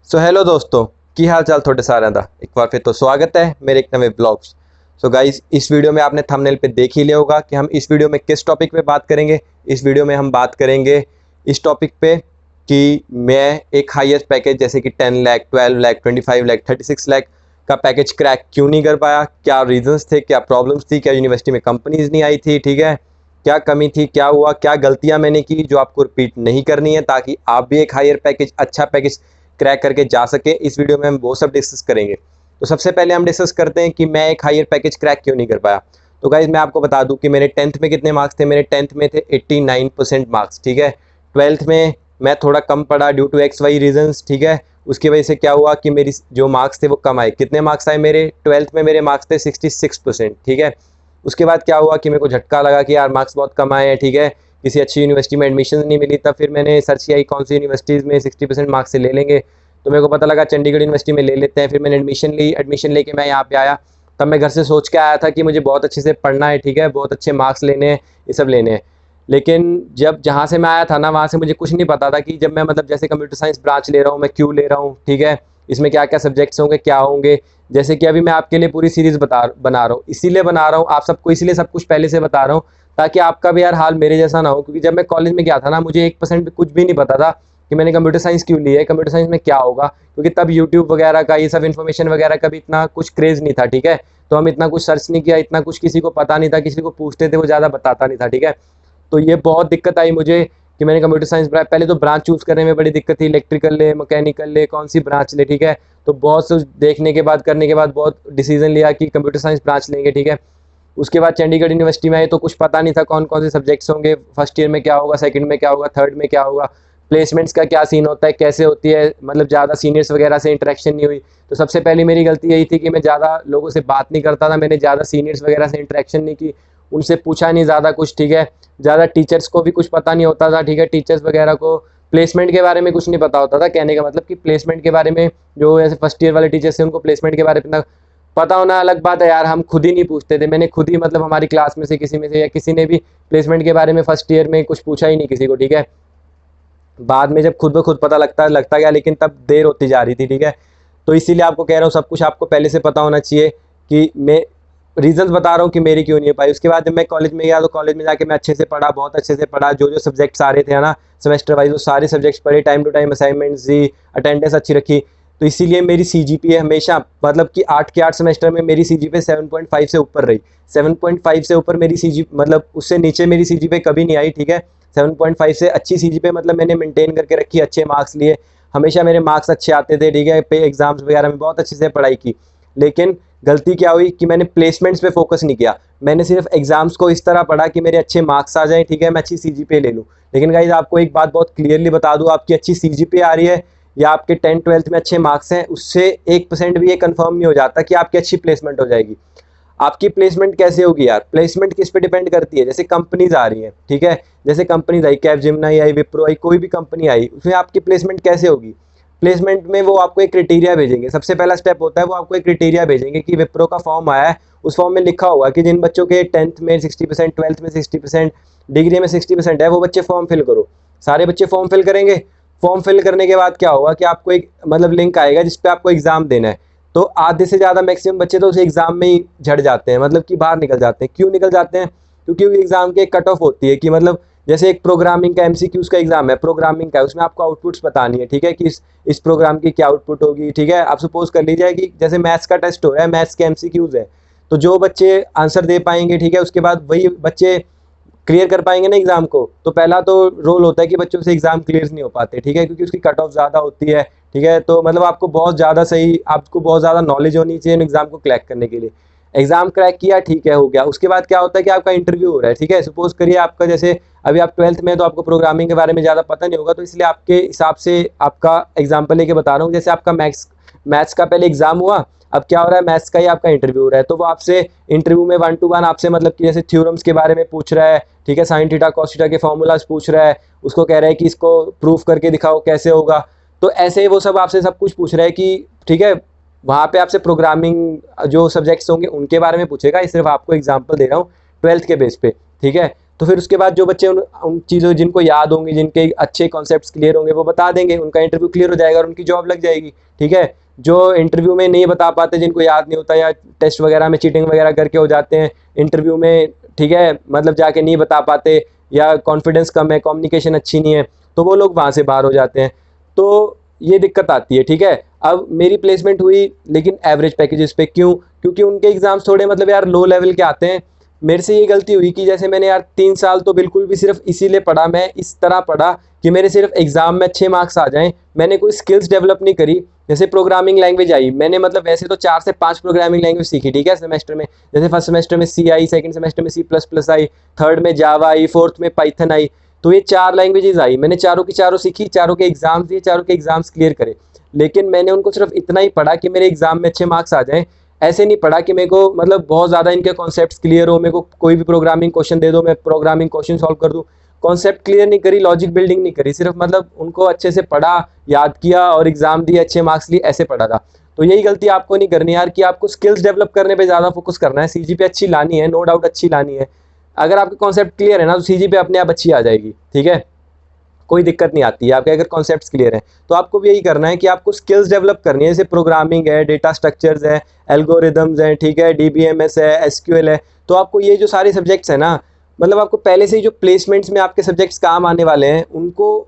So hello दोस्तों, की हाल चाल थोड़े सारे दा एक बार फिर तो स्वागत है मेरे एक नवे ब्लॉग्स। सो गाइस, इस वीडियो में आपने थंबनेल पे देख ही लिया होगा कि हम इस वीडियो में किस टॉपिक पे बात करेंगे। इस वीडियो में हम बात करेंगे इस टॉपिक पे कि मैं एक हाईएस्ट पैकेज जैसे कि 10 लाख, 12 लाख, 25 लाख, 36 लाख का पैकेज क्रैक क्यों नहीं कर पाया, क्या रीजंस थे, क्या प्रॉब्लम्स थी, क्या यूनिवर्सिटी में कंपनीज नहीं आई थी, ठीक है, क्या कमी थी, क्या हुआ, क्या गलतियां मैंने की जो आपको रिपीट नहीं करनी है ताकि आप भी एक हायर पैकेज, अच्छा पैकेज क्रैक करके जा सके। इस वीडियो में हम वो सब डिस्कस करेंगे। तो सबसे पहले हम डिस्कस करते हैं कि मैं एक हायर पैकेज क्रैक क्यों नहीं कर पाया। तो गाइज मैं आपको बता दूं कि मेरे 10th में कितने मार्क्स थे। मेरे 10th में थे 89% मार्क्स, ठीक है। 12th में मैं थोड़ा कम पढ़ा due to X Y reasons, ठीक है। उसकी वजह से क्या हुआ कि मेरी जो मार्क्स थे वो कम आए। कितने मार्क्स आए मेरे 12th में? मेरे मार्क्स थे 66%, ठीक है। उसके बाद क्या हुआ कि मेरे को झटका लगा कि यार मार्क्स बहुत कम आए हैं, ठीक है, किसी अच्छी यूनिवर्सिटी में एडमिशन नहीं मिली। तब फिर मैंने सर्च किया कौन सी यूनिवर्सिटीज़ में 60% मार्क्स से ले लेंगे। तो मेरे को पता लगा चंडीगढ़ यूनिवर्सिटी में ले लेते हैं। फिर मैंने एडमिशन ली, एडमिशन लेके मैं यहाँ पे आया। तब मैं घर से सोच के आया था कि मुझे बहुत अच्छे से पढ़ना है, ठीक है, बहुत अच्छे मार्क्स लेने हैं, ये सब लेने हैं। लेकिन जब जहाँ से मैं आया था ना, वहाँ से मुझे कुछ नहीं पता था कि जब मैं मतलब जैसे कंप्यूटर साइंस ब्रांच ले रहा हूँ, मैं क्यों ले रहा हूँ, ठीक है, इसमें क्या क्या सब्जेक्ट्स होंगे, क्या होंगे। जैसे कि अभी मैं आपके लिए पूरी सीरीज़ बना रहा हूँ, इसीलिए बना रहा हूँ आप सबको, इसीलिए सब कुछ पहले से बता रहा हूँ ताकि आपका भी यार हाल मेरे जैसा ना हो। क्योंकि जब मैं कॉलेज में गया था ना, मुझे 1% भी कुछ भी नहीं पता था कि मैंने कंप्यूटर साइंस क्यों ली है, कंप्यूटर साइंस में क्या होगा। क्योंकि तब यूट्यूब वगैरह का ये सब इन्फॉर्मेशन वगैरह का भी इतना कुछ क्रेज़ नहीं था, ठीक है। तो हम इतना कुछ सर्च नहीं किया, इतना कुछ किसी को पता नहीं था, किसी को पूछते थे वो ज़्यादा बताता नहीं था, ठीक है। तो ये बहुत दिक्कत आई मुझे कि मैंने कंप्यूटर साइंस पहले तो ब्रांच चूज़ करने में बड़ी दिक्कत थी, इलेक्ट्रिकल ले, मैकेनिकल ले, कौन सी ब्रांच ले, ठीक है। तो बहुत कुछ देखने के बाद, करने के बाद बहुत डिसीजन लिया कि कंप्यूटर साइंस ब्रांच लेंगे, ठीक है। उसके बाद चंडीगढ़ यूनिवर्सिटी में आए तो कुछ पता नहीं था कौन कौन से सब्जेक्ट्स होंगे, फर्स्ट ईयर में क्या होगा, सेकंड में क्या होगा, थर्ड में क्या होगा, प्लेसमेंट्स का क्या सीन होता है, कैसे होती है, मतलब ज़्यादा सीनियर्स वगैरह से इंटरेक्शन नहीं हुई। तो सबसे पहली मेरी गलती यही थी कि मैं ज़्यादा लोगों से बात नहीं करता था, मैंने ज़्यादा सीनियर्स वगैरह से इंटरेक्शन नहीं की, उनसे पूछा नहीं ज़्यादा कुछ, ठीक है। ज़्यादा टीचर्स को भी कुछ पता नहीं होता था, ठीक है, टीचर्स वगैरह को प्लेसमेंट के बारे में कुछ नहीं पता होता था। कहने का मतलब कि प्लेसमेंट के बारे में जो ऐसे फर्स्ट ईयर वाले टीचर्स थे उनको प्लेसमेंट के बारे में पता होना अलग बात है यार, हम खुद ही नहीं पूछते थे। मैंने खुद ही मतलब हमारी क्लास में से किसी में से या किसी ने भी प्लेसमेंट के बारे में फर्स्ट ईयर में कुछ पूछा ही नहीं किसी को, ठीक है। बाद में जब खुद ब खुद पता लगता गया, लेकिन तब देर होती जा रही थी, ठीक है। तो इसीलिए आपको कह रहा हूँ सब कुछ आपको पहले से पता होना चाहिए कि मैं रीजंस बता रहा हूँ कि मेरी क्यों नहीं हो पाई। उसके बाद जब मैं कॉलेज में गया तो कॉलेज में जाके मैं अच्छे से पढ़ा, बहुत अच्छे से पढ़ा, जो जो सब्जेक्ट्स आ रहे थे ना सेमेस्टर वाइज वो सारे सब्जेक्ट्स पढ़े, टाइम टू टाइम असाइनमेंट्स दी, अटेंडेंस अच्छी रखी। तो इसीलिए मेरी CGPA हमेशा मतलब कि 8 के 8 सेमेस्टर में मेरी CGPA 7.5 से ऊपर रही। 7.5 से ऊपर मेरी CG मतलब उससे नीचे मेरी CGPA कभी नहीं आई, ठीक है। 7.5 से अच्छी CGPA मतलब मैंने मेंटेन करके रखी, अच्छे मार्क्स लिए, हमेशा मेरे मार्क्स अच्छे आते थे, ठीक है। पे एग्जाम्स वगैरह में बहुत अच्छे से पढ़ाई की। लेकिन गलती क्या हुई कि मैंने प्लेसमेंट्स पे फोकस नहीं किया। मैंने सिर्फ एग्जाम्स को इस तरह पढ़ा कि मेरे अच्छे मार्क्स आ जाएं, ठीक है, मैं अच्छी CGPA ले लूँ। लेकिन गाइस आपको एक बात बहुत क्लियरली बता दूँ, आपकी अच्छी CGPA आ रही है या आपके 10th 12th में अच्छे मार्क्स हैं, उससे 1% भी ये कंफर्म नहीं हो जाता कि आपकी अच्छी प्लेसमेंट हो जाएगी। आपकी प्लेसमेंट कैसे होगी यार? प्लेसमेंट किस पे डिपेंड करती है? जैसे कंपनीज आ रही हैं, ठीक है, जैसे कंपनीज आई, कैपजेमिनी आई, विप्रो आई, कोई भी कंपनी आई, उसमें आपकी प्लेसमेंट कैसे होगी? प्लेसमेंट में वो आपको एक क्राइटेरिया भेजेंगे। सबसे पहला स्टेप होता है वो आपको एक क्राइटेरिया भेजेंगे कि विप्रो का फॉर्म आया है, उस फॉर्म में लिखा होगा कि जिन बच्चों के 10th में 60%, 12th में 60%, डिग्री में 60% है, वो बच्चे फॉर्म फिल करो। सारे बच्चे फॉर्म फिल करेंगे। फॉर्म फिल करने के बाद क्या होगा कि आपको एक मतलब लिंक आएगा जिसपे आपको एग्जाम देना है। तो आधे से ज़्यादा मैक्सिमम बच्चे तो उस एग्ज़ाम में ही झड़ जाते हैं, मतलब कि बाहर निकल जाते हैं। क्यों निकल जाते हैं? क्योंकि एग्ज़ाम की एक कट ऑफ होती है कि मतलब जैसे एक प्रोग्रामिंग का MCQs का एग्जाम है, प्रोग्रामिंग का, उसमें आपको आउटपुट्स बतानी है, ठीक है, कि इस प्रोग्राम की क्या आउटपुट होगी, ठीक है। आप सपोज कर लीजिए कि जैसे मैथ्स का टेस्ट हो रहा है, मैथ्स के MCQs है, तो जो बच्चे आंसर दे पाएंगे, ठीक है, उसके बाद वही बच्चे क्लियर कर पाएंगे ना एग्जाम को। तो पहला तो रोल होता है कि बच्चों से एग्जाम क्लियर नहीं हो पाते, ठीक है, क्योंकि उसकी कट ऑफ ज़्यादा होती है, ठीक है। तो मतलब आपको बहुत ज़्यादा सही, आपको बहुत ज़्यादा नॉलेज होनी चाहिए एग्जाम को क्रैक करने के लिए। एग्जाम क्रैक किया, ठीक है, हो गया। उसके बाद क्या होता है कि आपका इंटरव्यू हो रहा है, ठीक है। सपोज करिए आपका जैसे अभी आप 12th में, तो आपको प्रोग्रामिंग के बारे में ज़्यादा पता नहीं होगा, तो इसलिए आपके हिसाब से आपका एग्जाम्पल लेके बता रहा हूँ। जैसे आपका मैथ्स का पहले एग्जाम हुआ, अब क्या हो रहा है, मैथ्स का ही आपका इंटरव्यू हो रहा है। तो वो आपसे इंटरव्यू में 1 to 1 आपसे मतलब कि जैसे थ्योरम्स के बारे में पूछ रहा है, ठीक है, साइन थीटा कॉस थीटा के फॉर्मूलाज पूछ रहा है, उसको कह रहा है कि इसको प्रूफ करके दिखाओ कैसे होगा। तो ऐसे ही वो सब आपसे सब कुछ पूछ रहा है कि ठीक है, वहाँ पे आपसे प्रोग्रामिंग जो सब्जेक्ट्स होंगे उनके बारे में पूछेगा। ये सिर्फ आपको एग्जाम्पल दे रहा हूँ 12th के बेस पे, ठीक है। तो फिर उसके बाद जो बच्चे उन चीज़ों जिनको याद होंगी, जिनके अच्छे कॉन्सेप्ट्स क्लियर होंगे, वो बता देंगे, उनका इंटरव्यू क्लियर हो जाएगा और उनकी जॉब लग जाएगी। ठीक है, जो इंटरव्यू में नहीं बता पाते, जिनको याद नहीं होता या टेस्ट वगैरह में चीटिंग वगैरह करके हो जाते हैं इंटरव्यू में, ठीक है, मतलब जाके नहीं बता पाते या कॉन्फिडेंस कम है, कम्युनिकेशन अच्छी नहीं है, तो वो लोग वहाँ से बाहर हो जाते हैं। तो ये दिक्कत आती है। ठीक है, अब मेरी प्लेसमेंट हुई लेकिन एवरेज पैकेजेस पे, क्यों? क्योंकि उनके एग्जाम्स थोड़े मतलब यार लो लेवल के आते हैं। मेरे से ये गलती हुई कि जैसे मैंने यार 3 साल तो बिल्कुल भी सिर्फ इसीलिए पढ़ा, मैं इस तरह पढ़ा कि मेरे सिर्फ एग्जाम में अच्छे मार्क्स आ जाएं, मैंने कोई स्किल्स डेवलप नहीं करी। जैसे प्रोग्रामिंग लैंग्वेज आई, मैंने मतलब वैसे तो 4 से 5 प्रोग्रामिंग लैंग्वेज सीखी, ठीक है, सेमेस्टर में। जैसे फर्स्ट सेमेस्टर में सी आई, सेकंड सेमेस्टर में C++ आई, थर्ड में जावा आई, फोर्थ में पाइथन आई। तो ये 4 लैंग्वेजेस आई, मैंने चारों की चारों सीखी, चारों के एग्जाम्स दिए, चारों के एग्जाम्स क्लियर करे। लेकिन मैंने उनको सिर्फ इतना ही पढ़ा कि मेरे एग्जाम में अच्छे मार्क्स आ जाएं। ऐसे नहीं पढ़ा कि मेरे को मतलब बहुत ज़्यादा इनके कॉन्सेप्ट्स क्लियर हो, मेरे को कोई भी प्रोग्रामिंग क्वेश्चन दे दो, मैं प्रोग्रामिंग क्वेश्चन सॉल्व कर दूँ। कॉन्सेप्ट क्लियर नहीं करी, लॉजिक बिल्डिंग नहीं करी, सिर्फ मतलब उनको अच्छे से पढ़ा, याद किया और एग्जाम दिए, अच्छे मार्क्स लिए, ऐसे पढ़ा था। तो यही गलती आपको नहीं करनी यार, कि आपको स्किल्स डेवलप करने पे ज़्यादा फोकस करना है। CGPA अच्छी लानी है, नो डाउट अच्छी लानी है। अगर आपके कॉन्सेप्ट क्लियर है ना, तो CGPA अपने आप अच्छी आ जाएगी। ठीक है, कोई दिक्कत नहीं आती है आपके अगर कॉन्सेप्ट्स क्लियर हैं। तो आपको भी यही करना है कि आपको स्किल्स डेवलप करनी है, जैसे प्रोग्रामिंग है, डेटा स्ट्रक्चर्स है, एल्गोरिदम्स हैं, ठीक है, DBMS है, SQL है। तो आपको ये जो सारे सब्जेक्ट्स हैं ना, मतलब आपको पहले से ही जो प्लेसमेंट्स में आपके सब्जेक्ट्स काम आने वाले हैं, उनको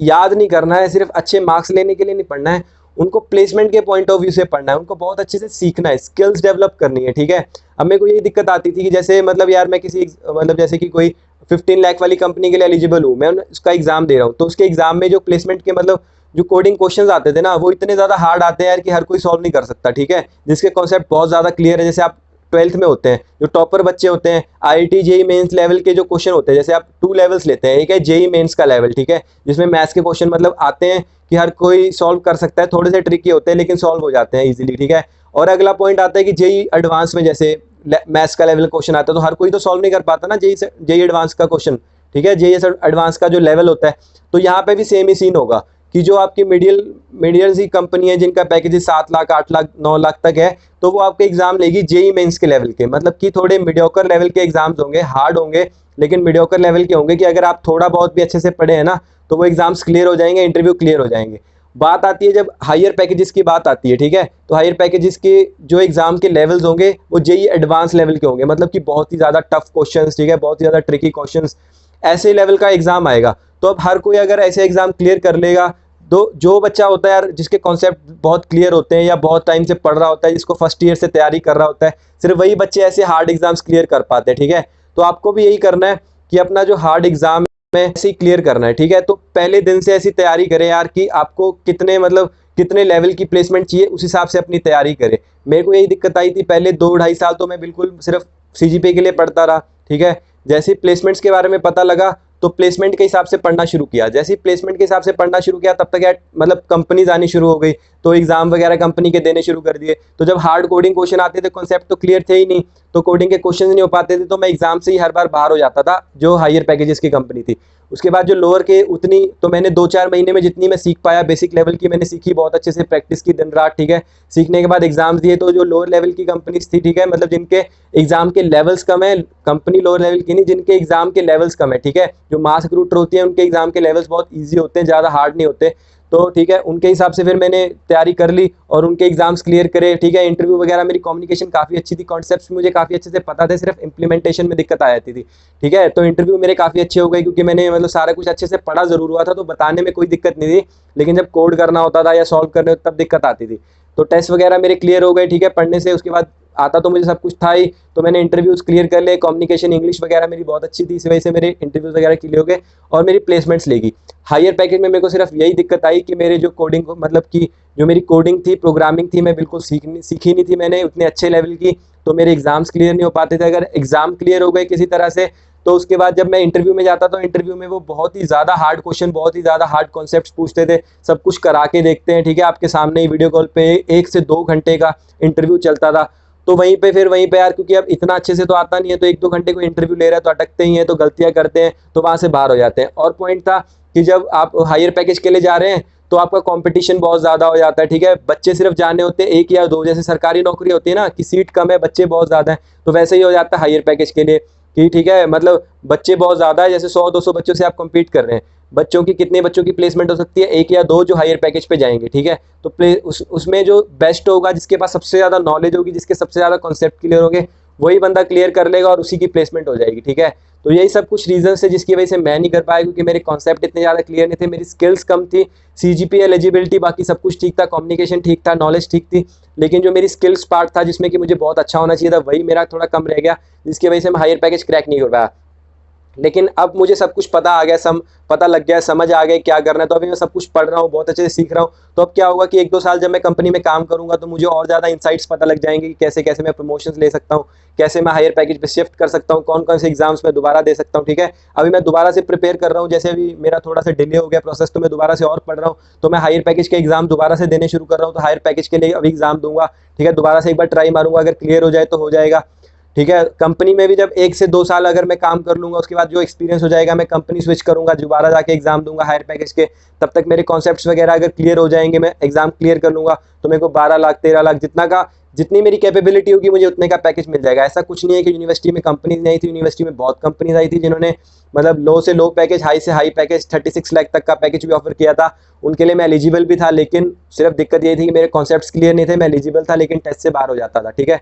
याद नहीं करना है, सिर्फ अच्छे मार्क्स लेने के लिए नहीं पढ़ना है, उनको प्लेसमेंट के पॉइंट ऑफ व्यू से पढ़ना है, उनको बहुत अच्छे से सीखना है, स्किल्स डेवलप करनी है। ठीक है, अब मेरे को यही दिक्कत आती थी कि जैसे मतलब यार मैं किसी मतलब जैसे कि कोई 15 लाख वाली कंपनी के लिए एलिजिबल हूँ, मैं उसका एग्जाम दे रहा हूँ, तो उसके एग्जाम में जो प्लेसमेंट के मतलब जो कोडिंग क्वेश्चंस आते थे ना, वो इतने ज़्यादा हार्ड आते हैं यार कि हर कोई सॉल्व नहीं कर सकता। ठीक है, जिसके कॉन्सेप्ट बहुत ज़्यादा क्लियर है, जैसे आप 12th में होते हैं, जो टॉपर बच्चे होते हैं, IIT JEE मेंस लेवल के जो क्वेश्चन होते हैं, जैसे आप 2 लेवल्स लेते हैं, एक है JEE मेंस का लेवल, ठीक है, जिसमें मैथ्स के क्वेश्चन मतलब आते हैं कि हर कोई सॉल्व कर सकता है, थोड़े से ट्रिकी होते हैं लेकिन सॉल्व हो जाते हैं इजीली। ठीक है, और अगला पॉइंट आता है कि JEE एडवांस में जैसे मैथ्स का लेवल क्वेश्चन आता है, तो हर कोई तो सॉल्व नहीं कर पाता ना JEE एडवांस का क्वेश्चन। ठीक है, JEE एडवांस का जो लेवल होता है, तो यहाँ पे भी सेम ही सीन होगा कि जो आपकी मीडियल सी कंपनी है, जिनका पैकेज 7 लाख 8 लाख 9 लाख तक है, तो वो आपके एग्जाम लेगी JEE मेंस के लेवल के, मतलब कि थोड़े मीडियोकर लेवल के एग्जाम्स होंगे, हार्ड होंगे लेकिन मीडियोकर लेवल के होंगे, कि अगर आप थोड़ा बहुत भी अच्छे से पढ़े हैं ना, तो वो एग्जाम्स क्लियर हो जाएंगे, इंटरव्यू क्लियर हो जाएंगे। बात आती है जब हायर पैकेजेस की बात आती है, ठीक है, तो हायर पैकेजेस के जो एग्जाम के लेवल्स होंगे वो JEE एडवांस लेवल के होंगे, मतलब कि बहुत ही ज़्यादा टफ क्वेश्चंस, ठीक है, बहुत ही ज़्यादा ट्रिकी क्वेश्चंस, ऐसे लेवल का एग्जाम आएगा। तो अब हर कोई अगर ऐसे एग्जाम क्लियर कर लेगा, तो जो बच्चा होता है यार, जिसके कॉन्सेप्ट बहुत क्लियर होते हैं या बहुत टाइम से पढ़ रहा होता है, जिसको फर्स्ट ईयर से तैयारी कर रहा होता है, सिर्फ वही बच्चे ऐसे हार्ड एग्जाम्स क्लियर कर पाते हैं। ठीक है, तो आपको भी यही करना है कि अपना जो हार्ड एग्जाम है ऐसे ही क्लियर करना है। ठीक है, तो पहले दिन से ऐसी तैयारी करें यार कि आपको कितने मतलब कितने लेवल की प्लेसमेंट चाहिए, उस हिसाब से अपनी तैयारी करें। मेरे को यही दिक्कत आई थी, पहले 2 ढाई साल तो मैं बिल्कुल सिर्फ CGPA के लिए पढ़ता रहा। ठीक है, जैसे ही प्लेसमेंट्स के बारे में पता लगा, तो प्लेसमेंट के हिसाब से पढ़ना शुरू किया। जैसे ही प्लेसमेंट के हिसाब से पढ़ना शुरू किया, तब तक यार मतलब कंपनीज आनी शुरू हो गई, तो एग्जाम वगैरह कंपनी के देने शुरू कर दिए। तो जब हार्ड कोडिंग क्वेश्चन आते थे, कॉन्सेप्ट तो क्लियर थे ही नहीं, तो कोडिंग के क्वेश्चन नहीं हो पाते थे, तो मैं एग्जाम से ही हर बार बाहर हो जाता था, जो हायर पैकेजेस की कंपनी थी। उसके बाद जो लोअर के, उतनी तो मैंने 2-4 महीने में जितनी मैं सीख पाया, बेसिक लेवल की मैंने सीखी, बहुत अच्छे से प्रैक्टिस की दिन रात। ठीक है, सीखने के बाद एग्जाम्स दिए, तो जो लोअर लेवल की कंपनीज थी, ठीक है, मतलब जिनके एग्जाम के लेवल्स कम है, कंपनी लोअर लेवल की नहीं, जिनके एग्जाम के लेवल्स कम है, ठीक है, जो मास रिक्रूटर होती है उनके एग्जाम के लेवल्स बहुत ईजी होते हैं, ज़्यादा हार्ड नहीं होते। तो ठीक है, उनके हिसाब से फिर मैंने तैयारी कर ली और उनके एग्जाम्स क्लियर करे। ठीक है, इंटरव्यू वगैरह मेरी कम्युनिकेशन काफ़ी अच्छी थी, कॉन्सेप्ट्स मुझे काफ़ी अच्छे से पता थे, सिर्फ इंप्लीमेंटेशन में दिक्कत आ जाती थी। ठीक है, तो इंटरव्यू मेरे काफ़ी अच्छे हो गए, क्योंकि मैंने मतलब सारा कुछ अच्छे से पढ़ा ज़रूर हुआ था, तो बताने में कोई दिक्कत नहीं थी, लेकिन जब कोड करना होता था या सॉल्व करने तब दिक्कत आती थी। तो टेस्ट वगैरह मेरे क्लियर हो गए, ठीक है, पढ़ने से। उसके बाद आता तो मुझे सब कुछ था ही, तो मैंने इंटरव्यूज़ क्लियर कर ले, कम्युनिकेशन इंग्लिश वगैरह मेरी बहुत अच्छी थी, इस वजह से मेरे इंटरव्यूज़ वगैरह क्लियर हो गए और मेरी प्लेसमेंट्स लेगी। हायर पैकेज में मेरे को सिर्फ यही दिक्कत आई कि मेरे जो कोडिंग मतलब कि जो मेरी कोडिंग थी, प्रोग्रामिंग थी, मैं बिल्कुल सीखी नहीं थी मैंने उतने अच्छे लेवल की, तो मेरे एग्जाम्स क्लियर नहीं हो पाते थे। अगर एग्जाम क्लियर हो गए किसी तरह से, तो उसके बाद जब मैं इंटरव्यू में जाता, तो इंटरव्यू में वो बहुत ही ज़्यादा हार्ड क्वेश्चन, बहुत ही ज़्यादा हार्ड कॉन्सेप्ट्स पूछते थे, सब कुछ करा के देखते हैं, ठीक है, आपके सामने ही वीडियो कॉल पे 1 से 2 घंटे का इंटरव्यू चलता था। तो वहीं पे यार, क्योंकि अब इतना अच्छे से तो आता नहीं है, तो 1-2 घंटे को इंटरव्यू ले रहा है, तो अटकते ही हैं, तो गलतियां करते हैं, तो वहाँ से बाहर हो जाते हैं। और पॉइंट था कि जब आप हायर पैकेज के लिए जा रहे हैं, तो आपका कंपटीशन बहुत ज़्यादा हो जाता है। ठीक है, बच्चे सिर्फ जाने होते हैं 1 या 2, जैसे सरकारी नौकरी होती है ना कि सीट कम है, बच्चे बहुत ज़्यादा हैं, तो वैसे ही हो जाता है हायर पैकेज के लिए। कि ठीक है मतलब बच्चे बहुत ज़्यादा है, जैसे 100-200 बच्चों से आप कम्पीट कर रहे हैं, बच्चों की कितने बच्चों की प्लेसमेंट हो सकती है, 1 या 2 जो हायर पैकेज पे जाएंगे, ठीक है। तो उसमें जो बेस्ट होगा, जिसके पास सबसे ज़्यादा नॉलेज होगी, जिसके सबसे ज़्यादा कॉन्सेप्ट क्लियर होंगे, वही बंदा क्लियर कर लेगा और उसी की प्लेसमेंट हो जाएगी, ठीक है। तो यही सब कुछ रीजन है जिसकी वजह से मैं नहीं कर पाया, क्योंकि मेरे कॉन्सेप्ट इतने ज़्यादा क्लियर नहीं थे, मेरी स्किल्स कम थी। CGPA एलिजिबिलिटी बाकी सब कुछ ठीक था, कम्युनिकेशन ठीक था, नॉलेज ठीक थी, लेकिन जो मेरी स्किल्स पार्ट था जिसमें कि मुझे बहुत अच्छा होना चाहिए था, वही मेरा थोड़ा कम रह गया, जिसकी वजह से मैं हायर पैकेज क्रैक नहीं कर पाया। लेकिन अब मुझे सब कुछ पता आ गया, पता लग गया, समझ आ गई क्या करना है। तो अभी मैं सब कुछ पढ़ रहा हूँ, बहुत अच्छे से सीख रहा हूँ। तो अब क्या होगा कि 1-2 साल जब मैं कंपनी में काम करूंगा तो मुझे और ज़्यादा इंसाइट्स पता लग जाएंगे कि कैसे कैसे मैं प्रमोशंस ले सकता हूँ, कैसे मैं हायर पैकेज पे शिफ्ट कर सकता हूँ, कौन कौन से एग्जाम्स मैं दोबारा दे सकता हूँ, ठीक है। अभी मैं दोबारा से प्रिपेयर कर रहा हूँ, जैसे अभी मेरा थोड़ा सा डिले हो गया प्रोसेस, तो मैं दोबारा से और पढ़ रहा हूँ। तो मैं हायर पैकेज के एग्जाम दोबारा से देने शुरू कर रहा हूँ, तो हायर पैकेज के लिए अभी एग्जाम दूंगा, ठीक है। दोबारा से एक बार ट्राई मारूंगा, अगर क्लियर हो जाए तो हो जाएगा, ठीक है। कंपनी में भी जब 1 से 2 साल अगर मैं काम कर लूंगा, उसके बाद जो एक्सपीरियंस हो जाएगा, मैं कंपनी स्विच करूंगा, दोबारा जाके एग्जाम दूंगा हायर पैकेज के। तब तक मेरे कॉन्सेप्ट्स वगैरह अगर क्लियर हो जाएंगे, मैं एग्जाम क्लियर कर लूंगा, तो मेरे को 12 लाख 13 लाख जितनी मेरी कैपेबिलिटी होगी, मुझे उतने का पैकेज मिल जाएगा। ऐसा कुछ नहीं है कि यूनिवर्सिटी में कंपनीज नहीं थी, यूनिवर्सिटी में बहुत कंपनीज आई थी जिन्होंने मतलब लो से लो पैकेज, हाई से हाई पैकेज, 36 लाख तक का पैकेज भी ऑफर किया था। उनके लिए मैं एलिजिबल भी था, लेकिन सिर्फ दिक्कत ये थी कि मेरे कॉन्सेप्ट्स क्लियर नहीं थे। मैं एलिजिबल था लेकिन टेस्ट से बाहर हो जाता था, ठीक है।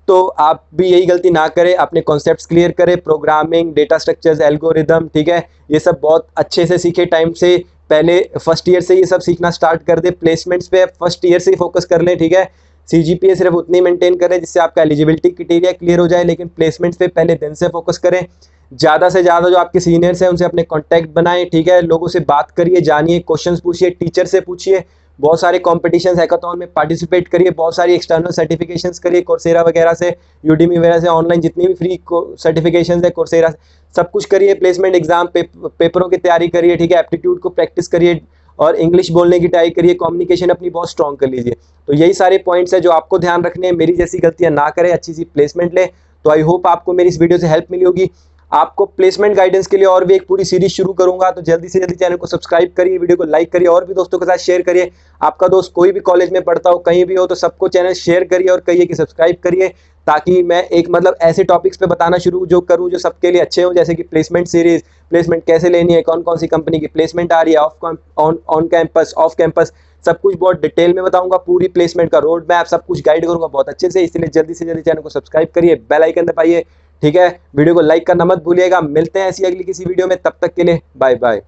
तो आप भी यही गलती ना करें, अपने कॉन्सेप्ट्स क्लियर करें, प्रोग्रामिंग, डेटा स्ट्रक्चर्स, एल्गोरिदम, ठीक है। ये सब बहुत अच्छे से सीखे टाइम से, पहले फर्स्ट ईयर से ये सब सीखना स्टार्ट कर दे। प्लेसमेंट्स पे फर्स्ट ईयर से ही फोकस कर लें, ठीक है। CGPA सिर्फ उतनी मेंटेन करें जिससे आपका एलिजिबिलिटी क्राइटेरिया क्लियर हो जाए, लेकिन प्लेसमेंट्स पे पहले दिन से फोकस करें। ज़्यादा से ज़्यादा जो आपके सीनियर्स हैं उनसे अपने कॉन्टैक्ट बनाएं, ठीक है। लोगों से बात करिए, जानिए, क्वेश्चंस पूछिए, टीचर से पूछिए, बहुत सारे कॉम्पिटिशन हैकाथॉन में पार्टिसिपेट करिए, बहुत सारी एक्सटर्नल सर्टिफिकेशंस करिए, कोर्सेरा वगैरह से, यूडीमी वगैरह से, ऑनलाइन जितनी भी फ्री सर्टिफिकेशंस है कोर्सेरा, सब कुछ करिए। प्लेसमेंट एग्जाम पेपरों की तैयारी करिए, ठीक है। एप्टीट्यूड को प्रैक्टिस करिए और इंग्लिश बोलने की ट्राई करिए, कम्युनिकेशन अपनी बहुत स्ट्रॉन्ग कर लीजिए। तो यही सारे पॉइंट्स है जो आपको ध्यान रखने हैं। मेरी जैसी गलतियां ना करें, अच्छी सी प्लेसमेंट ले। तो आई होप आपको मेरी इस वीडियो से हेल्प मिली होगी। आपको प्लेसमेंट गाइडेंस के लिए और भी एक पूरी सीरीज शुरू करूंगा, तो जल्दी से जल्दी चैनल को सब्सक्राइब करिए, वीडियो को लाइक करिए और भी दोस्तों के साथ शेयर करिए। आपका दोस्त कोई भी कॉलेज में पढ़ता हो, कहीं भी हो, तो सबको चैनल शेयर करिए और कहिए कि सब्सक्राइब करिए, ताकि मैं एक मतलब ऐसे टॉपिक्स पे बताना शुरू जो करूँ जो सबके लिए अच्छे हों, जैसे कि प्लेसमेंट सीरीज, प्लेसमेंट कैसे लेनी है, कौन कौन सी कंपनी की प्लेसमेंट आ रही है, ऑन कैंपस, ऑफ कैंपस, सब कुछ बहुत डिटेल में बताऊंगा। पूरी प्लेसमेंट का रोड मैप सब कुछ गाइड करूंगा बहुत अच्छे से। इसलिए जल्दी से जल्दी चैनल को सब्सक्राइब करिए, बेल आइकन दबाइए, ठीक है। वीडियो को लाइक करना मत भूलिएगा। मिलते हैं ऐसी अगली किसी वीडियो में, तब तक के लिए बाय बाय।